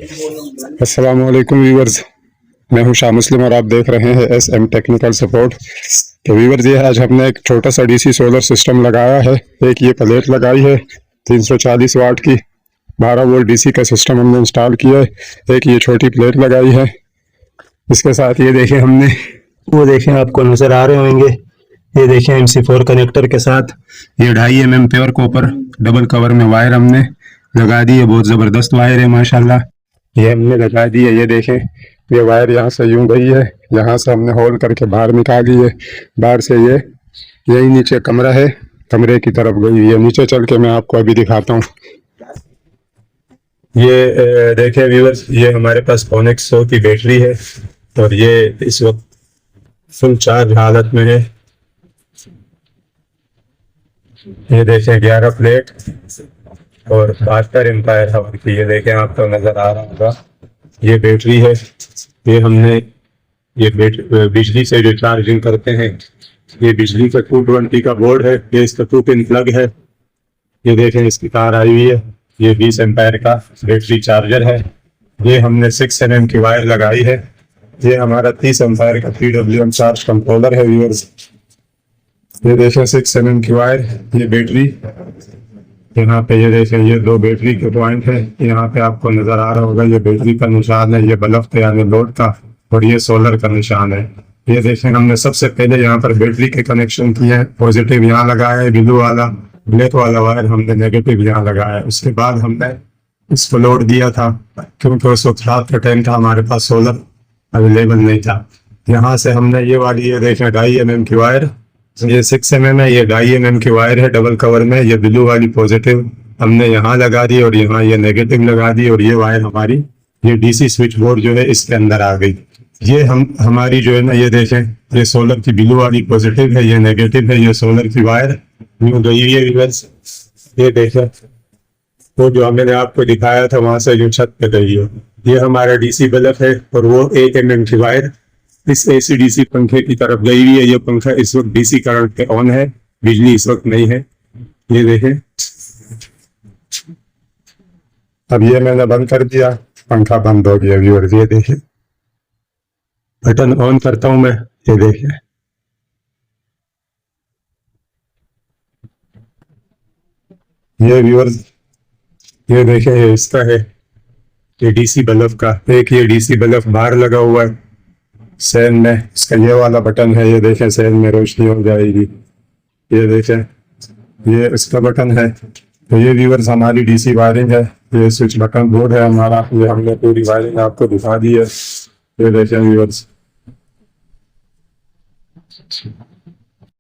अस्सलाम वालेकुम व्यूवर्स। मैं हूं शाह मुस्लिम और आप देख रहे हैं SM टेक्निकल सपोर्ट। तो व्यूवर्स, ये आज हमने एक छोटा सा DC सोलर सिस्टम लगाया है। एक ये प्लेट लगाई है 340 वाट की, 12 वोल्ट DC का सिस्टम हमने इंस्टॉल किया है। एक ये छोटी प्लेट लगाई है। इसके साथ ये देखें हमने, वो देखें आपको नज़र आ रहे होंगे, ये देखें MC4 कनेक्टर के साथ ये 2.5 mm pure copper double cover में वायर हमने लगा दी है। बहुत ज़बरदस्त वायर है माशाल्लाह। ये हमने लगा दी है। ये देखें, ये वायर यहाँ से यूं गई है, यहाँ से हमने होल करके बाहर निकाली है। बाहर से ये यही नीचे कमरा है, कमरे की तरफ गई है। नीचे चल के मैं आपको अभी दिखाता हूँ। ये देखें व्यूअर्स, ये हमारे पास Onyx 100 की बैटरी है और ये इस वक्त फुल चार्ज हालत में है। ये देखें 11 प्लेट और 72 एम्पायर हावर की, ये देखें आपको नजर आ रहा होगा। ये बैटरी है, ये हमने ये बिजली से जो चार्जिंग करते हैं। ये बिजली का 220 का बोर्ड है, ये इसका 2 पिन प्लग है। ये देखें इसकी तार आई हुई है। ये 20 एम्पायर का बैटरी चार्जर है। ये हमने 6 mm की वायर लगाई है। ये हमारा 30 एम्पायर का PWM चार्ज कंट्रोलर है व्यूअर्स। ये देखें 6 mm की वायर, ये बैटरी यहाँ पे, ये देखें ये 2 बैटरी के पॉइंट है। यहाँ पे आपको नजर आ रहा होगा, ये बैटरी का निशान है, ये बल्ब का यानी लोड का, और ये सोलर का निशान है। ये देखें हमने सबसे पहले यहाँ पर बैटरी के कनेक्शन किए हैं। पॉजिटिव यहाँ लगाया है, ब्लू वाला ब्लैक वाला वायर हमने नेगेटिव यहाँ लगाया है। उसके बाद हमने इसको लोड दिया था, क्योंकि उस वक्त रात का टाइम था, हमारे पास सोलर अवेलेबल नहीं था। यहाँ से हमने ये वाली, ये देखें 2.5 mm की वायर, ये 6 mm है, ये 2.5 mm की वायर है डबल कवर में। ये ब्लू वाली पॉजिटिव हमने यहाँ लगा दी और यहाँ ये नेगेटिव लगा दी, और ये वायर हमारी ये DC स्विच बोर्ड जो है इसके अंदर आ गई। ये हमारी जो है ना, ये देखें ये सोलर की ब्लू वाली पॉजिटिव है, ये नेगेटिव है, ये सोलर की वायर यूं गई हुई है व्यूअर्स। ये देखें वो जो मैंने आपको दिखाया था वहां से जो छत पे गई है, ये हमारा DC बल्ब है, और वो 1 mm की वायर इस AC/DC पंखे की तरफ गई हुई है। ये पंखा इस वक्त DC करंट पे ऑन है, बिजली इस वक्त नहीं है। ये देखें, अब ये मैंने बंद कर दिया, पंखा बंद हो गया व्यूअर्स। ये देखें, बटन ऑन करता हूं मैं, ये देखें, ये व्यूअर्स, ये देखें, ये इसका है, ये DC बल्ब का। एक ये DC बल्ब बाहर लगा हुआ है सेल में, इसका ये वाला बटन है। ये देखें सेल में रोशनी हो जाएगी। ये देखें ये इसका बटन है। तो ये व्यूअर्स हमारी DC वायरिंग है। ये स्विच बटन बोर्ड है हमारा, ये हमने पूरी वायरिंग आपको दिखा दी है। ये देखें व्यूअर्स,